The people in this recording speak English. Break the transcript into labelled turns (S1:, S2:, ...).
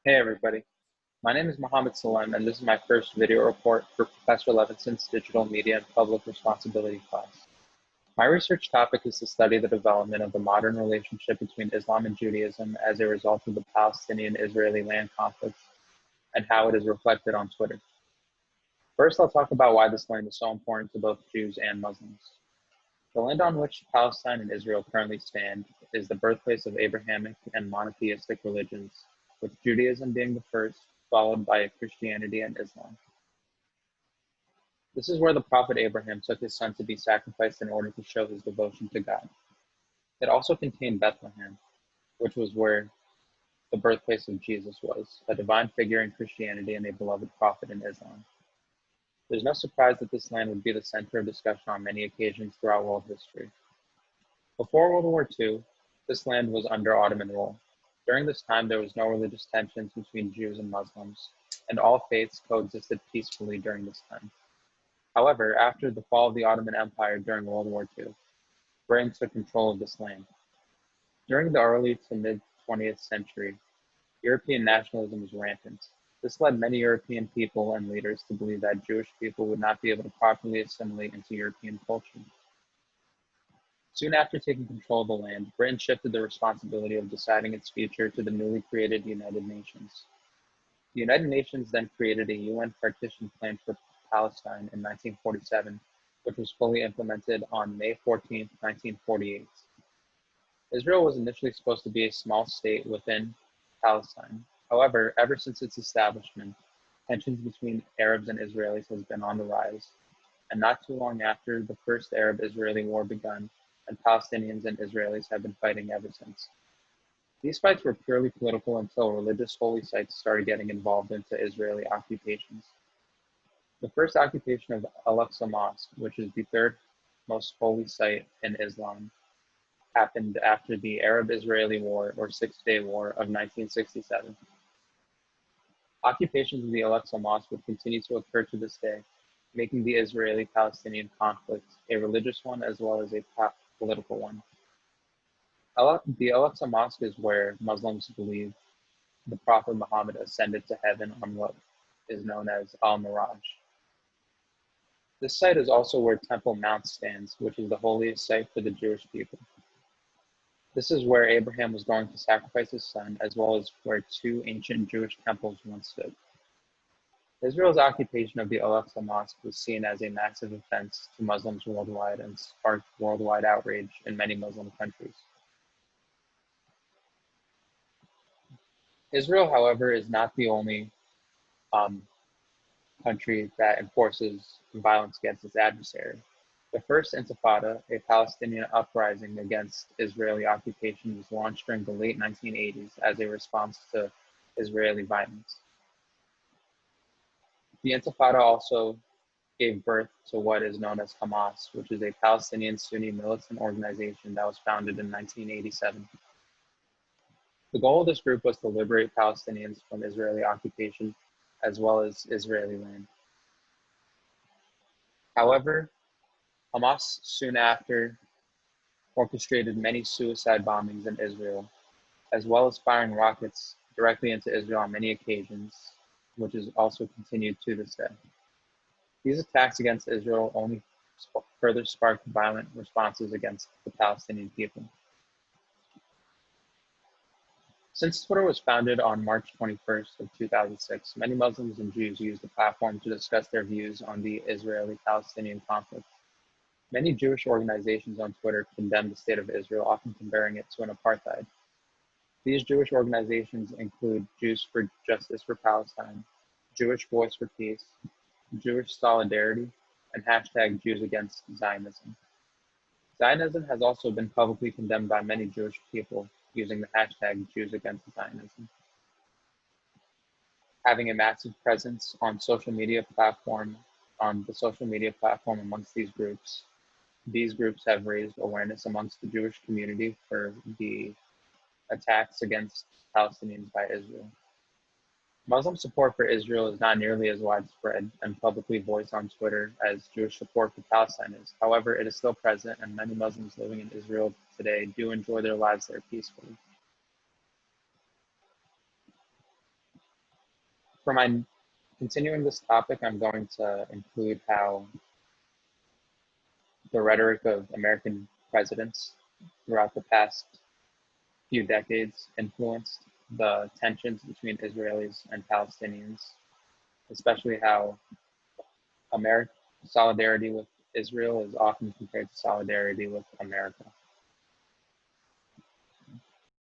S1: Hey everybody, my name is Mohammed Salem and this is my first video report for Professor Levinson's Digital Media and Public Responsibility class. My research topic is to study the development of the modern relationship between Islam and Judaism as a result of the Palestinian-Israeli land conflict and how it is reflected on Twitter. First, I'll talk about why this land is so important to both Jews and Muslims. The land on which Palestine and Israel currently stand is the birthplace of Abrahamic and monotheistic religions, with Judaism being the first, followed by Christianity and Islam. This is where the prophet Abraham took his son to be sacrificed in order to show his devotion to God. It also contained Bethlehem, which was where the birthplace of Jesus was, a divine figure in Christianity and a beloved prophet in Islam. There's no surprise that this land would be the center of discussion on many occasions throughout world history. Before World War II, this land was under Ottoman rule. During this time, there was no religious tensions between Jews and Muslims, and all faiths coexisted peacefully during this time. However, after the fall of the Ottoman Empire during World War II, Britain took control of this land. During the early to mid-20th century, European nationalism was rampant. This led many European people and leaders to believe that Jewish people would not be able to properly assimilate into European culture. Soon after taking control of the land, Britain shifted the responsibility of deciding its future to the newly created United Nations. The United Nations then created a UN partition plan for Palestine in 1947, which was fully implemented on May 14, 1948. Israel was initially supposed to be a small state within Palestine. However, ever since its establishment, tensions between Arabs and Israelis has been on the rise, and not too long after, the first Arab-Israeli war begun, and Palestinians and Israelis have been fighting ever since. These fights were purely political until religious holy sites started getting involved into Israeli occupations. The first occupation of Al-Aqsa Mosque, which is the third most holy site in Islam, happened after the Arab-Israeli War, or Six-Day War, of 1967. Occupations of the Al-Aqsa Mosque would continue to occur to this day, making the Israeli-Palestinian conflict a religious one as well as a political one. The Al-Aqsa Mosque is where Muslims believe the Prophet Muhammad ascended to heaven on what is known as Al-Miraj. This site is also where Temple Mount stands, which is the holiest site for the Jewish people. This is where Abraham was going to sacrifice his son, as well as where two ancient Jewish temples once stood. Israel's occupation of the Al-Aqsa Mosque was seen as a massive offense to Muslims worldwide and sparked worldwide outrage in many Muslim countries. Israel, however, is not the only country that enforces violence against its adversary. The First Intifada, a Palestinian uprising against Israeli occupation, was launched during the late 1980s as a response to Israeli violence. The Intifada also gave birth to what is known as Hamas, which is a Palestinian Sunni militant organization that was founded in 1987. The goal of this group was to liberate Palestinians from Israeli occupation as well as Israeli land. However, Hamas soon after orchestrated many suicide bombings in Israel, as well as firing rockets directly into Israel on many occasions, which is also continued to this day. These attacks against Israel only further sparked violent responses against the Palestinian people. Since Twitter was founded on March 21st of 2006, many Muslims and Jews used the platform to discuss their views on the Israeli-Palestinian conflict. Many Jewish organizations on Twitter condemn the state of Israel, often comparing it to an apartheid. These Jewish organizations include Jews for Justice for Palestine, Jewish Voice for Peace, Jewish Solidarity, and hashtag Jews Against Zionism. Zionism has also been publicly condemned by many Jewish people using the hashtag Jews Against Zionism. Having a massive presence on the social media platform amongst these groups have raised awareness amongst the Jewish community for the attacks against Palestinians by Israel. Muslim support for Israel is not nearly as widespread and publicly voiced on Twitter as Jewish support for Palestine is. However, it is still present, and many Muslims living in Israel today do enjoy their lives there peacefully. For my continuing this topic, I'm going to include how the rhetoric of American presidents throughout the past few decades influenced the tensions between Israelis and Palestinians, especially how American solidarity with Israel is often compared to solidarity with America.